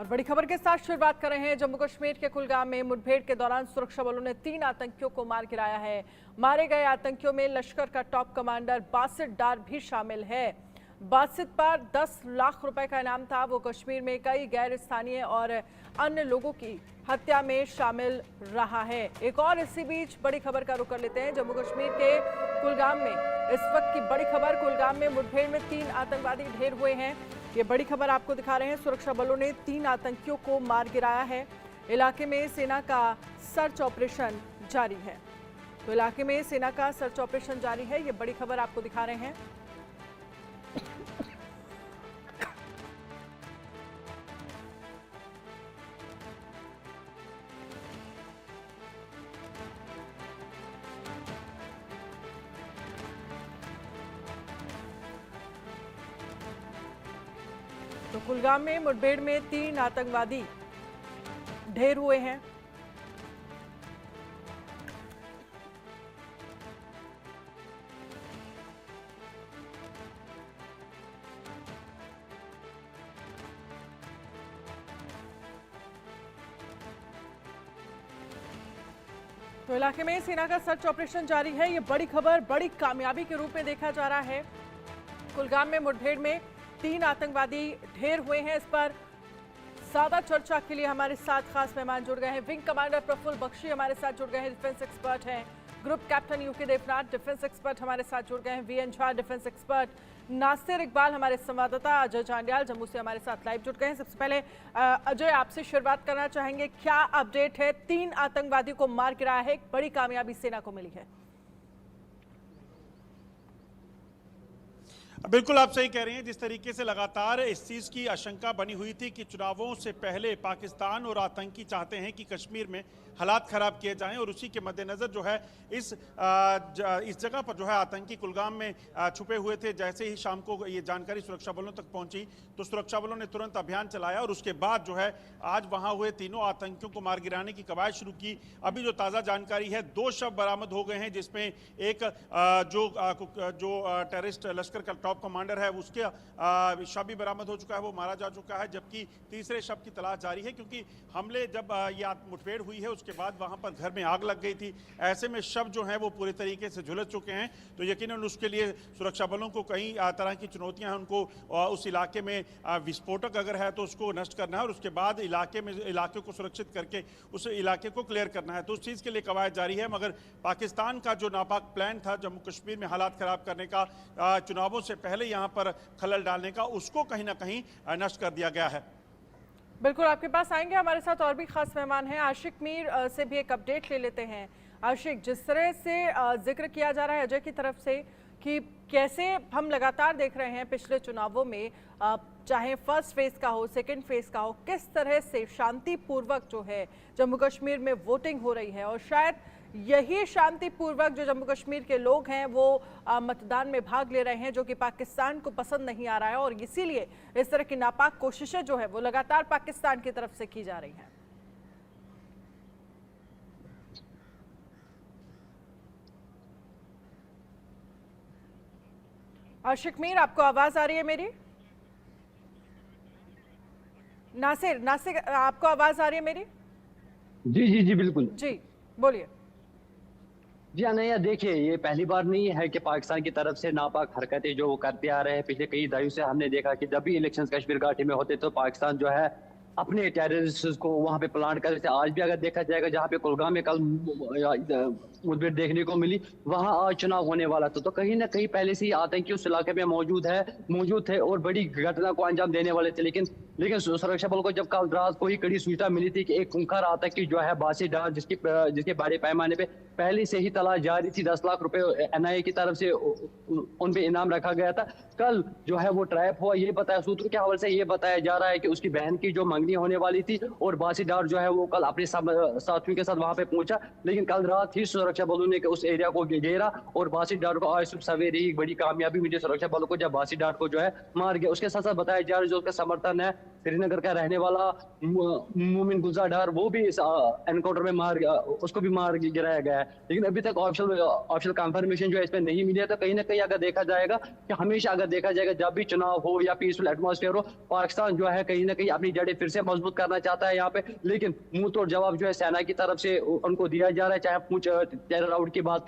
और बड़ी खबर के साथ शुरुआत कर रहे हैं। जम्मू कश्मीर के कुलगाम में मुठभेड़ के दौरान सुरक्षा बलों ने 3 आतंकियों को मार गिराया है। मारे गए आतंकियों में लश्कर का टॉप कमांडर बासित डार भी शामिल है। बासित पर 10 लाख रुपए का इनाम था। वो कश्मीर में कई गैर स्थानीय और अन्य लोगों की हत्या में शामिल रहा है। एक और इसी बीच बड़ी खबर का रुख कर लेते हैं। जम्मू कश्मीर के कुलगाम में इस वक्त की बड़ी खबर, कुलगाम में मुठभेड़ में 3 आतंकवादी ढेर हुए हैं। ये बड़ी खबर आपको दिखा रहे हैं। सुरक्षा बलों ने 3 आतंकियों को मार गिराया है। इलाके में सेना का सर्च ऑपरेशन जारी है। तो इलाके में सेना का सर्च ऑपरेशन जारी है। ये बड़ी खबर आपको दिखा रहे हैं। तो कुलगाम में मुठभेड़ में 3 आतंकवादी ढेर हुए हैं। तो इलाके में सेना का सर्च ऑपरेशन जारी है। ये बड़ी खबर बड़ी कामयाबी के रूप में देखा जा रहा है। कुलगाम में मुठभेड़ में 3 आतंकवादी ढेर हुए हैं। इस पर ज्यादा चर्चा के लिए हमारे साथ खास मेहमान जुड़ गए हैं। विंग कमांडर प्रफुल्ल बख्शी हमारे साथ जुड़ गए हैं, डिफेंस एक्सपर्ट हैं। Group captain UK Devnath defence expert हमारे साथ जुड़ गए हैं। VN Jha defence expert. Nasir Iqbal हमारे संवाददाता। अजय चांडियाल जम्मू से हमारे साथ लाइव जुड़ गए हैं। सबसे पहले अजय, आपसे शुरुआत करना चाहेंगे, क्या अपडेट है? 3 आतंकवादियों को मार गिराया है, एक बड़ी कामयाबी सेना को मिली है। बिल्कुल आप सही कह रही हैं। जिस तरीके से लगातार इस चीज़ की आशंका बनी हुई थी कि चुनावों से पहले पाकिस्तान और आतंकी चाहते हैं कि कश्मीर में हालात खराब किए जाएं, और उसी के मद्देनज़र जो है इस जगह पर जो है आतंकी कुलगाम में छुपे हुए थे। जैसे ही शाम को ये जानकारी सुरक्षा बलों तक पहुंची तो सुरक्षा बलों ने तुरंत अभियान चलाया, और उसके बाद जो है आज वहां हुए तीनों आतंकियों को मार गिराने की कवायद शुरू की। अभी जो ताज़ा जानकारी है, 2 शव बरामद हो गए हैं, जिसमें एक जो टेररिस्ट लश्कर का टॉप कमांडर है उसके शव भी बरामद हो चुका है, वो मारा जा चुका है। जबकि तीसरे शव की तलाश जारी है, क्योंकि हमले जब ये मुठभेड़ हुई है उसके बाद वहां पर घर में आग लग गई थी। ऐसे में शव जो हैं वो पूरे तरीके से झुलस चुके हैं। तो यकीनन उसके लिए सुरक्षा बलों को कई तरह की चुनौतियां हैं। उनको उस इलाके में विस्फोटक अगर है तो उसको नष्ट करना है, और उसके बाद इलाके को सुरक्षित करके उस इलाके को क्लियर करना है। तो उस चीज़ के लिए कवायद जारी है। मगर पाकिस्तान का जो नापाक प्लान था जम्मू कश्मीर में हालात खराब करने का, चुनावों से पहले यहाँ पर खलल डालने का, उसको कहीं ना कहीं नष्ट कर दिया गया है। बिल्कुल आपके पास आएंगे। हमारे साथ और भी खास मेहमान हैं। आशिक मीर से भी एक अपडेट ले लेते हैं। आशिक, जिस तरह से जिक्र किया जा रहा है अजय की तरफ से कि कैसे हम लगातार देख रहे हैं पिछले चुनावों में, चाहे फर्स्ट फेज का हो, सेकंड फेज का हो, किस तरह से शांतिपूर्वक जो है जम्मू कश्मीर में वोटिंग हो रही है, और शायद यही शांतिपूर्वक जो जम्मू कश्मीर के लोग हैं वो मतदान में भाग ले रहे हैं, जो कि पाकिस्तान को पसंद नहीं आ रहा है, और इसीलिए इस तरह की नापाक कोशिशें जो है वो लगातार पाकिस्तान की तरफ से की जा रही हैं। आशिक मीर, आपको आवाज आ रही है मेरी? नासिर आपको आवाज आ रही है मेरी? जी जी जी बिल्कुल जी, बोलिए। जी अनैया, देखिए ये पहली बार नहीं है कि पाकिस्तान की तरफ से नापाक हरकतें जो वो करते आ रहे हैं। पिछले कई दहाइयों से हमने देखा कि जब भी इलेक्शंस कश्मीर घाटी में होते तो पाकिस्तान जो है अपने टेररिस्ट को वहां पे प्लांट कर रहे थे। आज भी अगर देखा जाएगा, जहाँ पे कुलगाम में कल मुठभेड़ देखने को मिली, वहां आज चुनाव होने वाला था। तो कहीं ना कहीं पहले से ही आतंकी उस इलाके में मौजूद थे और बड़ी घटना को अंजाम देने वाले थे। लेकिन सुरक्षा बल को जब कल रात को ही कड़ी सूचना मिली थी कि एक खूंखार आतंकी जो है बासित डार, जिसके बड़े पैमाने पे पहले से ही तलाश जारी थी, 10 लाख रुपए एनआईए की तरफ से उन पे इनाम रखा गया था। कल जो है वो ट्रैप हुआ। ये बताया, सूत्रों के हवाले से ये बताया जा रहा है कि उसकी बहन की जो मंगनी होने वाली थी, और बासित डार जो है वो कल अपने साथियों के साथ वहां पे पहुंचा। लेकिन कल रात ही सुरक्षा बलों ने उस एरिया को घेरा, और बासित डार को आज सुबह सवेरे ही बड़ी कामयाबी मिली सुरक्षा बलों को, जब बासित डार को जो है मार गया। उसके साथ साथ बताया जा रहा है जो उसका समर्थन है श्रीनगर का रहने वाला मोमिन गुलजार डार, वो भी इस एनकाउंटर में उसको भी मार गिराया गया है। लेकिन अभी तक ऑफिशियल कंफर्मेशन जो है इसमें नहीं मिली है। तो कहीं ना कहीं अगर देखा जाएगा कि हमेशा अगर देखा जाएगा जब भी चुनाव हो या पीसफुल एटमॉस्फेयर हो, पाकिस्तान जो है कहीं ना कहीं अपनी जड़ें फिर से मजबूत करना चाहता है यहाँ पे। लेकिन मुंह तोड़ जवाब जो है सेना की तरफ से उनको दिया जा रहा है, चाहे कुछ टेरर आउट की बात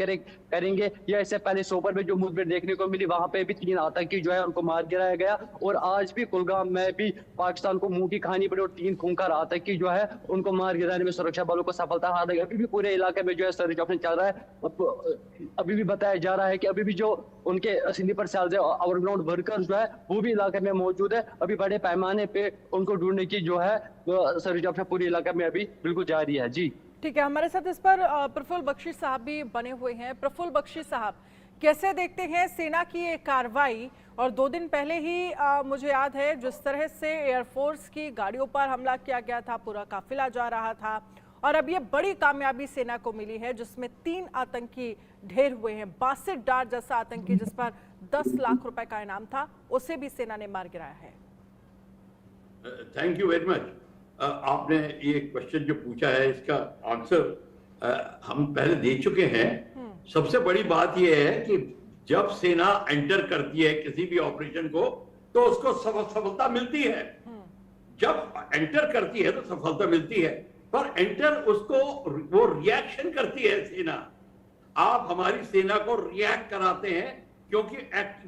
करेंगे या इससे पहले सोपर में जो मुठभेड़ देखने को मिली, वहां पे भी 3 आतंकी जो है उनको मार गिराया गया। और आज भी कुलगाम में भी पाकिस्तान को मुंह की खानी पड़ी और 3 खूंखार आतंकी जो है उनको मार गिराने में सुरक्षा बलों को सफलता हाथ लगी। अभी भी पूरे इलाके में जो है सर्च ऑपरेशन चल रहा है। अभी भी बताया जा रहा है कि अभी भी जो उनके स्लीपर सेल्स है, ओवरग्राउंड वर्कर्स जो है वो भी इलाके में मौजूद है। अभी बड़े पैमाने पे उनको ढूंढने की जो है सर्च ऑपरेशन पूरे इलाके में अभी बिल्कुल जारी है। जी ठीक है, हमारे साथ इस पर प्रफुल्ल बख्शी साहब भी बने हुए हैं। प्रफुल्ल बख्शी साहब, कैसे देखते हैं सेना की ये कार्रवाई? और 2 दिन पहले ही मुझे याद है जिस तरह से एयरफोर्स की गाड़ियों पर हमला किया गया था, पूरा काफिला जा रहा था, और अब ये बड़ी कामयाबी सेना को मिली है जिसमें 3 आतंकी ढेर हुए हैं। बासित डार जैसा आतंकी जिस पर 10 लाख रुपए का इनाम था, उसे भी सेना ने मार गिराया है। Thank you very much. आपने ये क्वेश्चन जो पूछा है इसका आंसर हम पहले दे चुके हैं। सबसे बड़ी बात यह है कि जब सेना एंटर करती है किसी भी ऑपरेशन को तो उसको सफलता मिलती है। जब एंटर करती है तो सफलता मिलती है, पर एंटर उसको वो रिएक्शन करती है सेना। आप हमारी सेना को रिएक्ट कराते हैं क्योंकि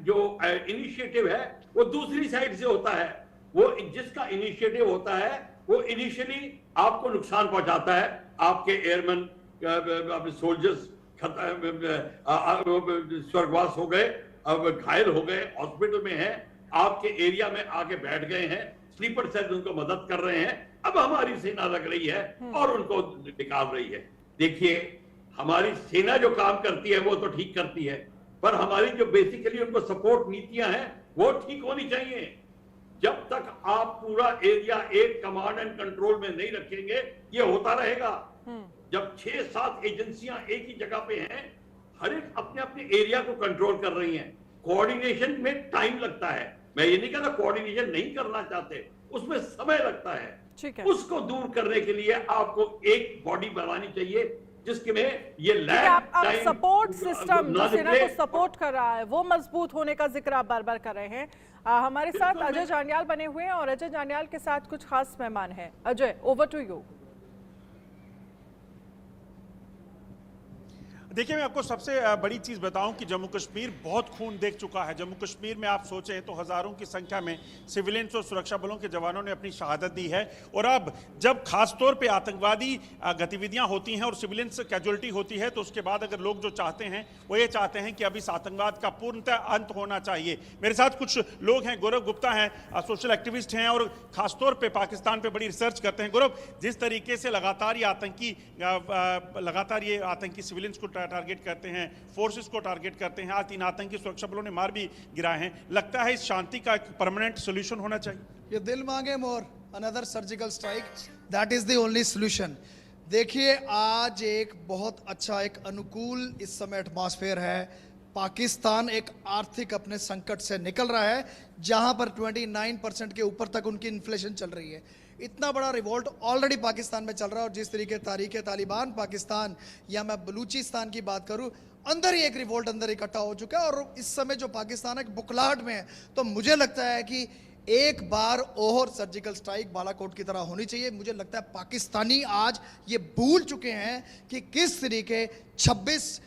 जो इनिशिएटिव है वो दूसरी साइड से होता है। वो जिसका इनिशिएटिव होता है वो इनिशियली आपको नुकसान पहुंचाता है। आपके एयरमैन, सोल्जर्स स्वर्गवास हो गए, अब घायल हो गए, हॉस्पिटल में हैं, आपके एरिया में आके बैठ गए हैं, स्लीपर सेल्स उनको मदद कर रहे हैं। अब हमारी सेना लग रही है और उनको निकाल रही है। देखिए, हमारी सेना जो काम करती है वो तो ठीक करती है, पर हमारी जो बेसिकली उनको सपोर्ट नीतियां हैं वो ठीक होनी चाहिए। जब तक आप पूरा एरिया एक कमांड एंड कंट्रोल में नहीं रखेंगे ये होता रहेगा। जब 6-7 एजेंसियां एक ही जगह पे हैं, हर एक अपने अपने एरिया को कंट्रोल कर रही हैं, कोऑर्डिनेशन में टाइम लगता है। मैं ये नहीं कहता कोऑर्डिनेशन नहीं करना चाहते, उसमें समय लगता है। ठीक है, उसको दूर करने के लिए आपको एक बॉडी बनानी चाहिए जिसके में ये आप सपोर्ट सिस्टम जो सेना को सपोर्ट कर रहा है वो मजबूत होने का जिक्र आप बार बार कर रहे हैं। हमारे साथ अजय जांडियाल बने हुए हैं और अजय जांडियाल के साथ कुछ खास मेहमान हैं। Ajay, over to you. देखिए, मैं आपको सबसे बड़ी चीज़ बताऊं कि जम्मू कश्मीर बहुत खून देख चुका है। जम्मू कश्मीर में आप सोचें तो हज़ारों की संख्या में सिविलियंस और सुरक्षा बलों के जवानों ने अपनी शहादत दी है। और अब जब खास तौर पे आतंकवादी गतिविधियां होती हैं और सिविलियंस कैजुअलिटी होती है, तो उसके बाद अगर लोग जो चाहते हैं वो ये चाहते हैं कि अब इस आतंकवाद का पूर्णतः अंत होना चाहिए। मेरे साथ कुछ लोग हैं, गौरव गुप्ता हैं, सोशल एक्टिविस्ट हैं और खासतौर पर पाकिस्तान पर बड़ी रिसर्च करते हैं। गौरव, जिस तरीके से लगातार ये आतंकी सिविलियंस को टारगेट करते हैं, फोर्सेस को टारगेट करते हैं, आज 3 आतंकी सुरक्षा बलों ने मार भी गिराए हैं, लगता है इस शांति का एक परमानेंट सोल्यूशन होना चाहिए? ये दिल मांगे more, another surgical strike, that is the only solution. देखिए, आज एक बहुत अच्छा, एक अनुकूल इस समय एटमॉस्फेयर है। पाकिस्तान एक आर्थिक अपने संकट से निकल रहा है जहां पर 29% के ऊपर तक उनकी इन्फ्लेशन चल रही है। इतना बड़ा रिवोल्ट ऑलरेडी पाकिस्तान में चल रहा है और जिस तरीके तारीख तालिबान पाकिस्तान या मैं बलूचिस्तान की बात करूं, अंदर ही एक रिवोल्ट अंदर इकट्ठा हो चुका है और इस समय जो पाकिस्तान एक बुखलाहट में है। तो मुझे लगता है कि एक बार और सर्जिकल स्ट्राइक बालाकोट की तरह होनी चाहिए। मुझे लगता है पाकिस्तानी आज ये भूल चुके हैं कि किस तरीके 26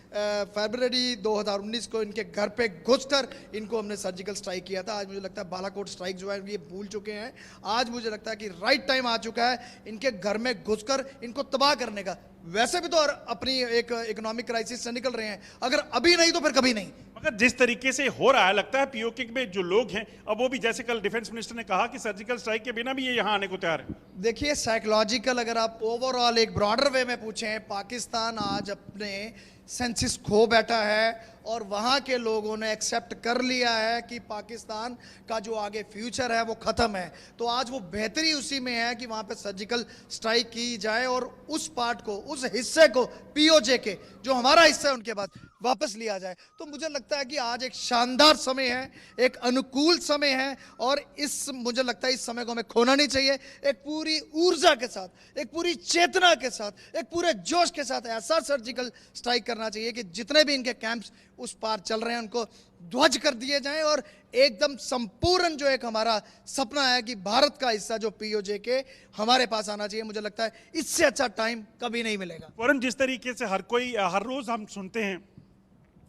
फरवरी 2019 को इनके घर पे घुसकर इनको हमने सर्जिकल स्ट्राइक किया था। आज मुझे लगता है बालाकोट स्ट्राइक जो है ये भूल चुके हैं। आज मुझे लगता है कि राइट टाइम आ चुका है इनके घर में घुसकर इनको तबाह करने का। वैसे भी तो अपनी एक इकोनॉमिक क्राइसिस से निकल रहे हैं, अगर अभी नहीं तो फिर कभी नहीं। मगर जिस तरीके से हो रहा है, लगता है पीओके में जो लोग हैं, अब वो भी जैसे कल डिफेंस मिनिस्टर ने कहा कि सर्जिकल स्ट्राइक के बिना भी ये यहाँ आने को तैयार है। देखिए, साइकोलॉजिकल अगर आप ओवरऑल एक ब्रॉडर वे में पूछें, पाकिस्तान आज अपने सेंसिस खो बैठा है और वहाँ के लोगों ने एक्सेप्ट कर लिया है कि पाकिस्तान का जो आगे फ्यूचर है वो ख़त्म है। तो आज वो बेहतरी उसी में है कि वहाँ पे सर्जिकल स्ट्राइक की जाए और उस पार्ट को, उस हिस्से को, पीओजे के जो हमारा हिस्सा है उनके बाद वापस लिया जाए। तो मुझे लगता है कि आज एक शानदार समय है, एक अनुकूल समय है, और मुझे लगता है इस समय को हमें खोना नहीं चाहिए। एक पूरी ऊर्जा के साथ, एक पूरी चेतना के साथ, एक पूरे जोश के साथ ऐसा सर्जिकल स्ट्राइक करना चाहिए कि जितने भी इनके कैंप्स उस पार चल रहे हैं उनको ध्वज कर दिए जाएं, और एकदम संपूर्ण जो एक हमारा सपना है कि भारत का हिस्सा जो पीओजे के हमारे पास आना चाहिए, मुझे लगता है इससे अच्छा टाइम कभी नहीं मिलेगा। वरुण, जिस तरीके से हर रोज हम सुनते हैं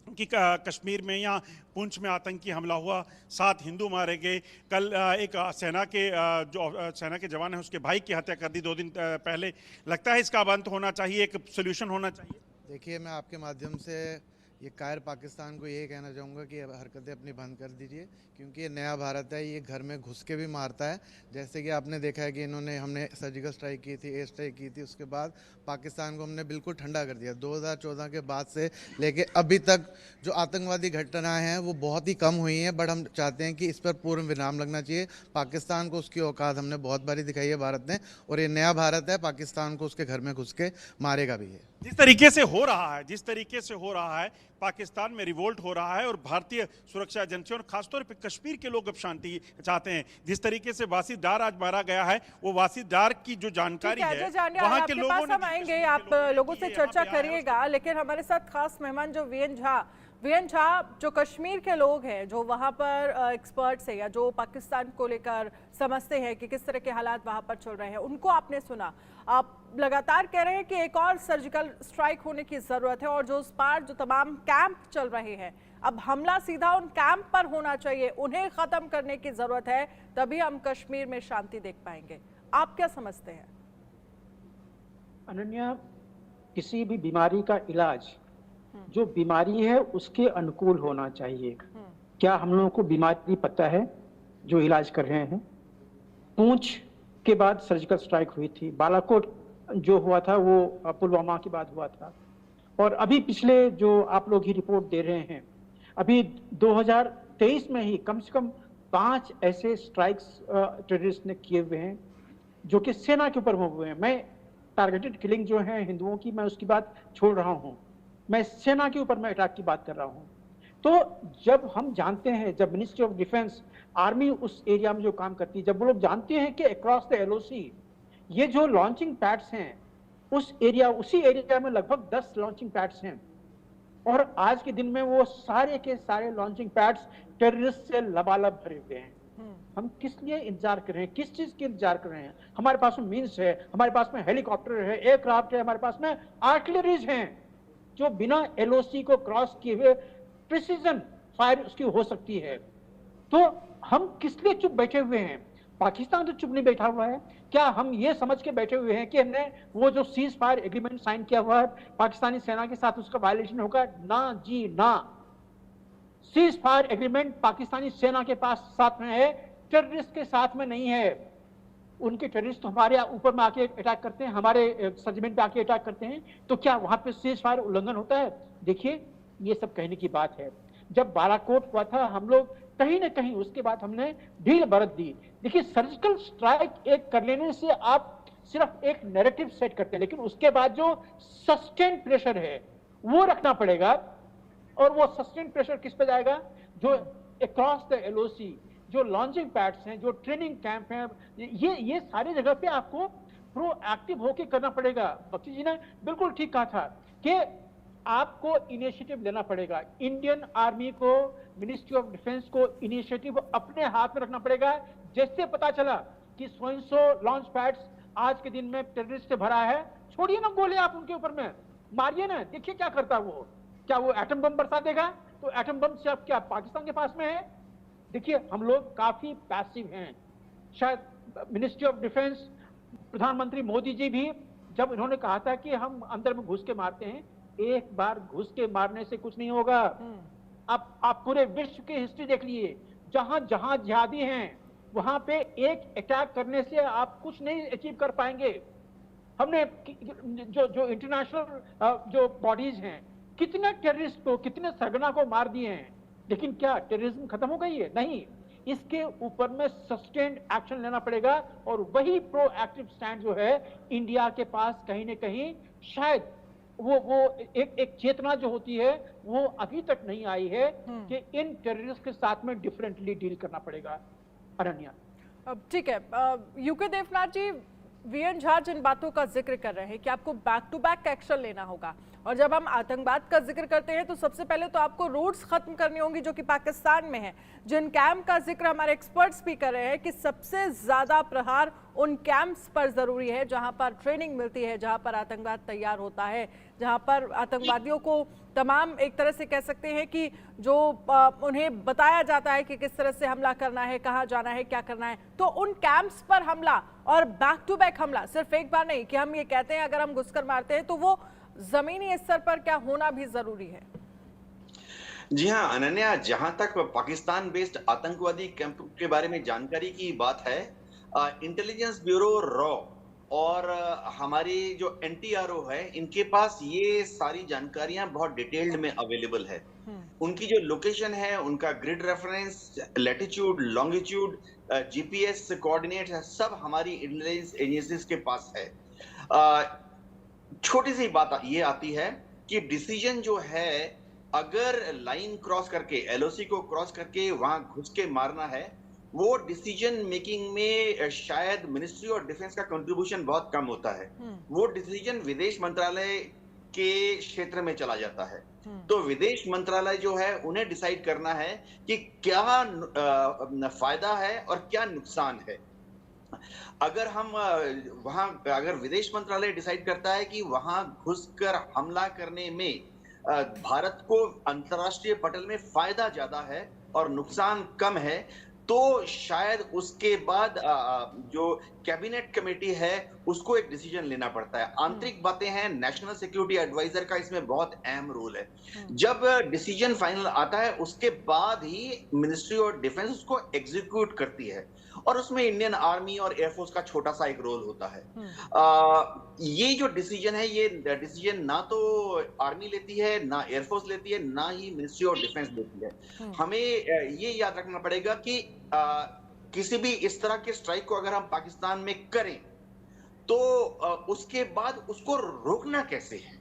कि कश्मीर में या पुंछ में आतंकी हमला हुआ, 7 हिंदू मारे गए, कल एक सेना के जवान है उसके भाई की हत्या कर दी 2 दिन पहले, लगता है इसका अब अंत होना चाहिए, एक सोल्यूशन होना चाहिए? देखिए, मैं आपके माध्यम से ये कायर पाकिस्तान को यही कहना चाहूँगा कि हरकतें अपनी बंद कर दीजिए, क्योंकि ये नया भारत है, ये घर में घुस के भी मारता है। जैसे कि आपने देखा है कि हमने सर्जिकल स्ट्राइक की थी, एयर स्ट्राइक की थी, उसके बाद पाकिस्तान को हमने बिल्कुल ठंडा कर दिया। 2014 के बाद से लेके अभी तक जो आतंकवादी घटनाएं हैं वो बहुत ही कम हुई हैं, बट हम चाहते हैं कि इस पर पूर्ण विराम लगना चाहिए। पाकिस्तान को उसकी औकात हमने बहुत बारी दिखाई है भारत ने, और ये नया भारत है, पाकिस्तान को उसके घर में घुस के मारेगा भी है। जिस तरीके से हो रहा है पाकिस्तान में रिवोल्ट हो रहा है, और भारतीय सुरक्षा एजेंसियों और खासतौर पर कश्मीर के लोग अब शांति चाहते हैं। जिस तरीके से वासिद डार आज मारा गया है, वो वासिद डार की जो जानकारी है वहां के लोगों ने, आएंगे, आप लोगों से चर्चा करिएगा, लेकिन हमारे साथ खास मेहमान जो वीएन झा जो कश्मीर के लोग हैं, जो वहां पर एक्सपर्ट्स हैं या जो पाकिस्तान को लेकर समझते हैं कि किस तरह के हालात वहां पर चल रहे हैं, उनको आपने सुना। आप लगातार कह रहे हैं कि एक और सर्जिकल स्ट्राइक होने की जरूरत है, और जो उस पार जो तमाम कैंप चल रहे हैं, अब हमला सीधा उन कैंप पर होना चाहिए, उन्हें खत्म करने की जरूरत है, तभी हम कश्मीर में शांति देख पाएंगे। आप क्या समझते हैं? अनन्या, किसी भी बीमारी का इलाज जो बीमारी है उसके अनुकूल होना चाहिए। क्या हम लोगों को बीमारी पता है जो इलाज कर रहे हैं? पूंछ के बाद सर्जिकल स्ट्राइक हुई थी, बालाकोट जो हुआ था वो पुलवामा के बाद हुआ था, और अभी पिछले जो आप लोग ही रिपोर्ट दे रहे हैं, अभी 2023 में ही कम से कम 5 ऐसे स्ट्राइक्स टेररिस्ट ने किए हुए हैं जो कि सेना के ऊपर हुए हैं। मैं टारगेटेड किलिंग जो है हिंदुओं की, मैं उसकी बात छोड़ रहा हूं, मैं सेना के ऊपर मैं अटैक की बात कर रहा हूं। तो जब हम जानते हैं, जब मिनिस्ट्री ऑफ डिफेंस, आर्मी उस एरिया में जो काम करती है, जब वो लोग जानते हैं कि अक्रॉस द एलओसी ये जो लॉन्चिंग पैड्स हैं उसी एरिया में लगभग 10 लॉन्चिंग पैड्स हैं, और आज के दिन में वो सारे के सारे लॉन्चिंग पैड्स टेररिस्ट से लबालब भरे हुए हैं। हम किस लिए इंतजार कर रहे हैं, किस चीज के इंतजार कर रहे हैं? हमारे पास में मीन्स है, हमारे पास में हेलीकॉप्टर है, एयरक्राफ्ट है, हमारे पास में आर्टिलरीज हैं जो बिना एलओसी को क्रॉस किए हुए प्रिसीजन फायर उसकी हो सकती है। तो हम किस लिए चुप बैठे हुए हैं? पाकिस्तान तो चुप नहीं बैठा हुआ है। क्या हम ये समझ के बैठे हुए हैं कि हमने वो जो सीज फायर एग्रीमेंट साइन किया हुआ है पाकिस्तानी सेना के साथ, उसका वायलेशन होगा? ना जी ना। सीज फायर एग्रीमेंट पाकिस्तानी सेना के पास साथ में है, टेररिस्ट के साथ में नहीं है। उनके टेररिस्ट तो हमारे ऊपर में आके अटैक करते हैं, हमारे सर्जिमेंट पे आके अटैक करते हैं, तो क्या वहां पे सीज फायर उल्लंघन होता है? देखिए, ये सब कहने की बात है। जब बालाकोट हुआ था, हम लोग कहीं ना कहीं उसके बाद हमने ढील बरत दी। देखिए, सर्जिकल स्ट्राइक एक कर लेने से आप सिर्फ एक नैरेटिव सेट करते हैं, लेकिन उसके बाद जो सस्टेन प्रेशर है वो रखना पड़ेगा। और वो सस्टेन प्रेशर किस पे जाएगा? जो अक्रॉस द एलओसी, जो लॉन्चिंग पैड्स हैं, जो ट्रेनिंग कैंप हैं, ये सारी जगह पे आपको प्रोएक्टिव होके करना पड़ेगा। बख्शी जी ने बिल्कुल ठीक कहा था कि आपको इनिशिएटिव लेना पड़ेगा। इंडियन आर्मी को, मिनिस्ट्री ऑफ डिफेंस को इनिशिएटिव अपने हाथ में रखना पड़ेगा। जैसे पता चला कि 100 लॉन्च पैड्स आज के दिन में टेररिस्ट से भरा है, छोड़िए ना गोले आप उनके ऊपर में, मारिए ना, देखिए क्या करता वो। क्या वो एटम बम बरसा देगा? तो एटम बम से अब क्या पाकिस्तान के पास में है? देखिए, हम लोग काफी पैसिव हैं। शायद मिनिस्ट्री ऑफ डिफेंस, प्रधानमंत्री मोदी जी भी जब इन्होंने कहा था कि हम अंदर में घुस के मारते हैं, एक बार घुस के मारने से कुछ नहीं होगा। अब आप पूरे विश्व की हिस्ट्री देख लिए, जहां जहां जिहादी हैं वहां पे एक अटैक करने से आप कुछ नहीं अचीव कर पाएंगे। हमने जो इंटरनेशनल जो बॉडीज हैं, कितने टेररिस्ट को, कितने सरगना को मार दिए हैं, लेकिन क्या टेररिज्म खत्म हो गई है? नहीं। इसके ऊपर में सस्टेन्ड एक्शन लेना पड़ेगा, और वही प्रोएक्टिव स्टैंड जो है इंडिया के पास कहीं न कहीं शायद वो एक चेतना जो होती है वो अभी तक नहीं आई है कि इन टेररिस्ट के साथ में डिफरेंटली डील करना पड़ेगा। अनन्या, अब ठीक है, यूके देवनाथ जी, वीएन झा जिन बातों का जिक्र कर रहे हैं कि आपको बैक टू बैक एक्शन लेना होगा, और जब हम आतंकवाद का जिक्र करते हैं तो सबसे पहले तो आपको रूट्स खत्म करनी होंगी जो कि पाकिस्तान में है। जिन कैंप का जिक्र हमारे एक्सपर्ट्स भी कर रहे हैं कि सबसे ज्यादा प्रहार उन कैंप्स पर जरूरी है जहां पर ट्रेनिंग मिलती है, जहां पर आतंकवाद तैयार होता है, जहां पर आतंकवादियों को तमाम एक तरह से कह सकते हैं कि जो उन्हें बताया जाता है कि किस तरह से हमला करना है, कहाँ जाना है, क्या करना है। तो उन कैंप्स पर हमला और बैक टू बैक हमला सिर्फ एक बार नहीं कि हम ये कहते हैं अगर हम घुसकर मारते हैं, तो वो जमीनी स्तर पर क्या होना भी जरूरी है। जी हाँ अनन्या, जहां तक पाकिस्तान बेस्ड आतंकवादी कैंप के बारे में जानकारी की बात है, इंटेलिजेंस ब्यूरो रॉ और हमारी जो एनटीआरओ है, इनके पास ये सारी जानकारियां बहुत डिटेल्ड में अवेलेबल है। उनकी जो लोकेशन है, उनका grid reference, latitude, longitude, GPS coordinate है, सब हमारी इंटेलिजेंस एजेंसीज के पास है। छोटी सी बात ये आती है कि डिसीजन जो है, अगर लाइन क्रॉस करके, एलओसी को क्रॉस करके वहां घुस के मारना है, वो डिसीजन मेकिंग में शायद मिनिस्ट्री ऑफ डिफेंस का कंट्रीब्यूशन बहुत कम होता है। वो डिसीजन विदेश मंत्रालय के क्षेत्र में चला जाता है। तो विदेश मंत्रालय जो है, उन्हें डिसाइड करना है कि क्या फायदा है और क्या नुकसान है। अगर हम वहां, अगर विदेश मंत्रालय डिसाइड करता है कि वहां घुसकर हमला करने में भारत को अंतर्राष्ट्रीय पटल में फायदा ज्यादा है और नुकसान कम है, तो शायद उसके बाद जो कैबिनेट कमेटी है उसको एक डिसीजन लेना पड़ता है। आंतरिक बातें हैं, नेशनल सिक्योरिटी एडवाइजर का इसमें बहुत अहम रोल है। जब डिसीजन फाइनल आता है, उसके बाद ही मिनिस्ट्री ऑफ डिफेंस उसको एग्जीक्यूट करती है, और उसमें इंडियन आर्मी और एयरफोर्स का छोटा सा एक रोल होता है। ये जो डिसीजन है, ये डिसीजन ना तो आर्मी लेती है, ना एयरफोर्स लेती है, ना ही मिनिस्ट्री ऑफ डिफेंस लेती है। हमें ये याद रखना पड़ेगा कि किसी भी इस तरह के स्ट्राइक को अगर हम पाकिस्तान में करें, तो उसके बाद उसको रोकना कैसे है।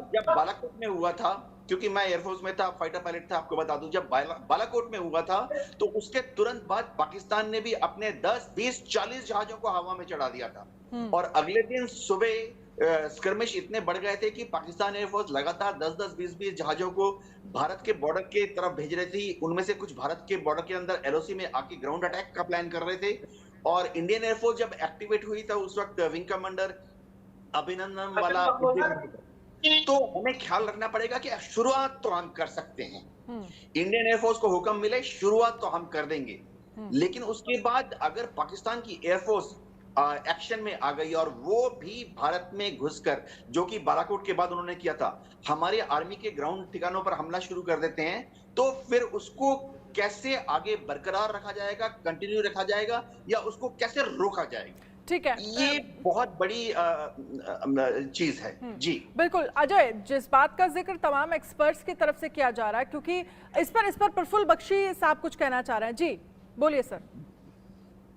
जब बालाकोट में हुआ था, क्योंकि मैं एयरफोर्स में था, फाइटर पायलट था, आपको बता दूं, जब बालाकोट में हुआ था, तो उसके तुरंत बाद पाकिस्तान ने भी अपने 10, 20, 40 जहाजों को हवा में चढ़ा दिया था। और अगले दिन सुबह स्कर्मिश इतने बढ़ गए थे कि पाकिस्तान एयरफोर्स लगातार 10-10, 20-20 जहाजों को भारत के बॉर्डर के तरफ भेज रही थी। उनमें से कुछ भारत के बॉर्डर के अंदर एलओसी में आके ग्राउंड अटैक का प्लान कर रहे थे। और इंडियन एयरफोर्स जब एक्टिवेट हुई था, उस वक्त विंग कमांडर अभिनंदन वाला, तो हमें ख्याल रखना पड़ेगा कि शुरुआत तो हम कर सकते हैं। इंडियन एयरफोर्स को हुक्म मिले, शुरुआत तो हम कर देंगे, लेकिन उसके बाद अगर पाकिस्तान की एयरफोर्स एक्शन में आ गई और वो भी भारत में घुसकर, जो कि बालाकोट के बाद उन्होंने किया था, हमारे आर्मी के ग्राउंड ठिकानों पर हमला शुरू कर देते हैं, तो फिर उसको कैसे आगे बरकरार रखा जाएगा, कंटिन्यू रखा जाएगा, या उसको कैसे रोका जाएगा। ठीक है, ये बहुत बड़ी चीज है। जी बिल्कुल अजय, जिस बात का जिक्र तमाम एक्सपर्ट्स की तरफ से किया जा रहा है, क्योंकि इस पर प्रफुल्ल बख्शी साहब कुछ कहना चाह रहे हैं। जी बोलिए सर।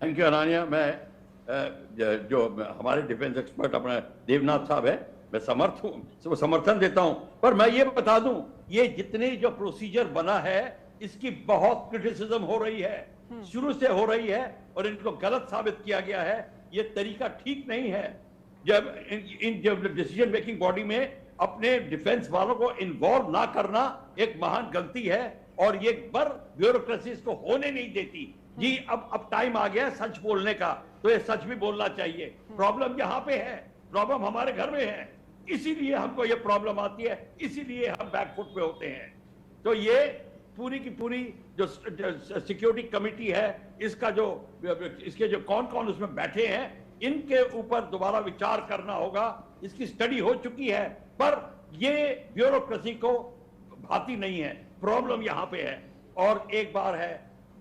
Thank you अनानिया। मैं जो हमारे डिफेंस एक्सपर्ट अपना देवनाथ साहब है, मैं समर्थन देता हूं, पर मैं ये बता दूं, ये जितने जो प्रोसीजर बना है, इसकी बहुत क्रिटिसिज्म हो रही है, शुरू से हो रही है, और इनको गलत साबित किया गया है। ये तरीका ठीक नहीं है। जब डिसीजन मेकिंग बॉडी में अपने डिफेंस वालों को इन्वॉल्व ना करना एक महान गलती है, और ये पर ब्यूरोक्रेसी इसको होने नहीं देती। जी अब टाइम आ गया सच बोलने का, तो ये सच भी बोलना चाहिए। प्रॉब्लम यहाँ पे है, प्रॉब्लम हमारे घर में है, इसीलिए हमको ये प्रॉब्लम आती है, इसीलिए हम बैकफुट पे होते हैं। तो ये पूरी की पूरी जो सिक्योरिटी कमेटी है, इसके जो कौन कौन उसमें बैठे हैं, इनके ऊपर दोबारा विचार करना होगा। इसकी स्टडी हो चुकी है, पर ये ब्यूरोक्रेसी को भाती नहीं है। प्रॉब्लम यहाँ पे है, और एक बार है,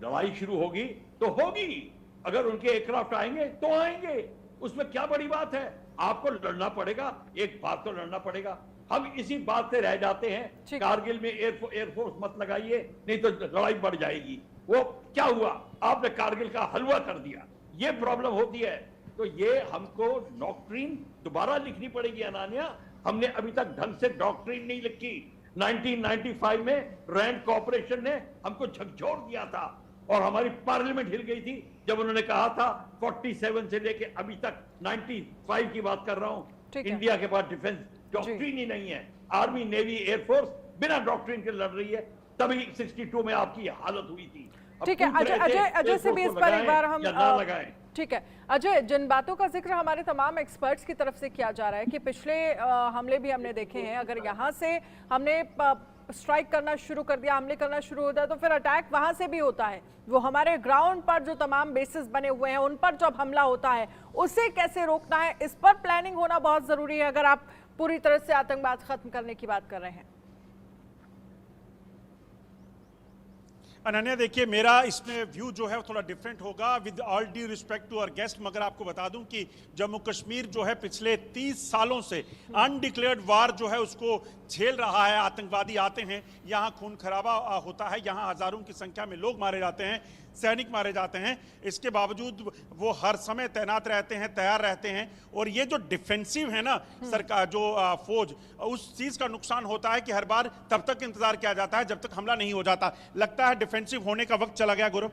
लड़ाई शुरू होगी तो होगी। अगर उनके एयरक्राफ्ट आएंगे तो आएंगे, उसमें क्या बड़ी बात है। आपको लड़ना पड़ेगा, एक बात तो लड़ना पड़ेगा। हम इसी बात से रह जाते हैं, कारगिल में एयरफोर्स मत लगाइए, नहीं तो लड़ाई बढ़ जाएगी। वो क्या हुआ, आपने कारगिल का हलवा कर दिया। ये प्रॉब्लम होती है। तो ये हमको डॉक्ट्रिन दोबारा लिखनी पड़ेगी अनान्या। हमने अभी तक ढंग से डॉक्ट्रिन नहीं लिखी। 1995 में रैंड कॉर्पोरेशन ने हमको झकझोर दिया था और हमारी पार्लियामेंट हिल गई थी जब उन्होंने कहा था 47 से लेके अभी तक 95 की बात कर रहा हूं, इंडिया के पास डिफेंस डॉक्ट्रिन ही नहीं है। आर्मी, नेवी, एयरफोर्स बिना डॉक्ट्रिन के लड़ रही है, तभी 62 में आपकी हालत हुई थी। ठीक है अजय से भी इस पर एक बार हम लगाएं। ठीक है अजय, जिन बातों का जिक्र हमारे तमाम एक्सपर्ट्स की तरफ से किया जा रहा है कि पिछले हमले भी हमने देखे हैं, अगर यहाँ से हमने स्ट्राइक करना शुरू कर दिया, हमले करना शुरू होता है, तो फिर अटैक वहां से भी होता है। वो हमारे ग्राउंड पर जो तमाम बेसिस बने हुए हैं उन पर जब हमला होता है उसे कैसे रोकना है, इस पर प्लानिंग होना बहुत जरूरी है अगर आप पूरी तरह से आतंकवाद खत्म करने की बात कर रहे हैं। अनन्या देखिए, मेरा इसमें व्यू जो है वो थोड़ा डिफरेंट होगा, with all due respect to our guest. मगर आपको बता दूं कि जम्मू कश्मीर जो है पिछले 30 सालों से अनडिक्लेयर्ड वार जो है उसको झेल रहा है। आतंकवादी आते हैं, यहाँ खून खराबा होता है, यहाँ हजारों की संख्या में लोग मारे जाते हैं, सैनिक मारे जाते हैं। इसके बावजूद वो हर समय तैनात रहते हैं, तैयार रहते हैं। और ये जो डिफेंसिव है ना सरकार, जो फौज, उस चीज का नुकसान होता है कि हर बार तब तक इंतजार किया जाता है जब तक हमला नहीं हो जाता। लगता है डिफेंसिव होने का वक्त चला गया Gaurav.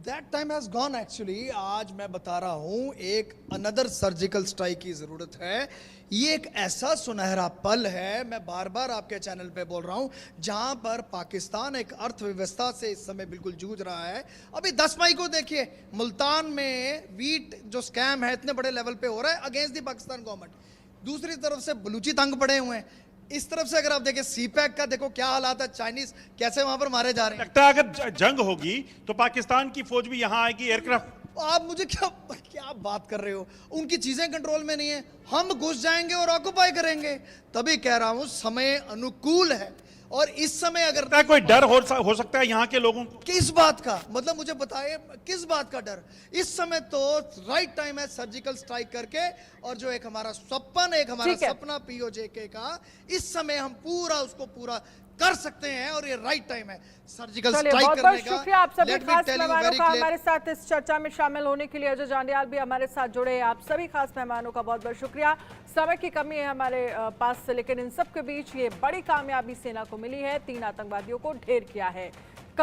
That time has gone actually. आज मैं बता रहा हूं एक अनदर सर्जिकल स्ट्राइक की जरूरत है। ये एक ऐसा सुनहरा पल है, मैं बार बार आपके चैनल पे बोल रहा हूं, जहां पर पाकिस्तान एक अर्थव्यवस्था से इस समय बिल्कुल जूझ रहा है। अभी 10 मई को देखिए मुल्तान में वीट जो स्कैम है इतने बड़े लेवल पे हो रहा है अगेंस्ट दी पाकिस्तान गवर्नमेंट। दूसरी तरफ से बलूची तंग पड़े हुए हैं। इस तरफ से अगर आप देखें सीपैक का देखो क्या हालात है, चाइनीज कैसे वहां पर मारे जा रहे हैं। लगता है अगर जंग होगी तो पाकिस्तान की फौज भी यहां आएगी, एयरक्राफ्ट। आप मुझे क्या बात कर रहे हो, उनकी चीजें कंट्रोल में नहीं है, हम घुस जाएंगे और ऑक्युपाई करेंगे। तभी कह रहा हूं समय अनुकूल है। और इस समय अगर कोई डर हो सकता है यहाँ के लोगों को, किस बात का, मतलब मुझे बताइए किस बात का डर। इस समय तो राइट टाइम है सर्जिकल स्ट्राइक करके, और जो एक हमारा सपना पीओजेके का, इस समय हम पूरा उसको पूरा कर सकते हैं और ये राइट टाइम है सर्जिकल स्ट्राइक करने का। शुक्रिया आप सभी खास मेहमानों का हमारे साथ इस चर्चा में शामिल होने के लिए। अजय जांडियाल भी हमारे साथ जुड़े। आप सभी खास मेहमानों का बहुत बहुत शुक्रिया। समय की कमी है हमारे पास से, लेकिन इन सब के बीच ये बड़ी कामयाबी सेना को मिली है, 3 आतंकवादियों को ढेर किया है।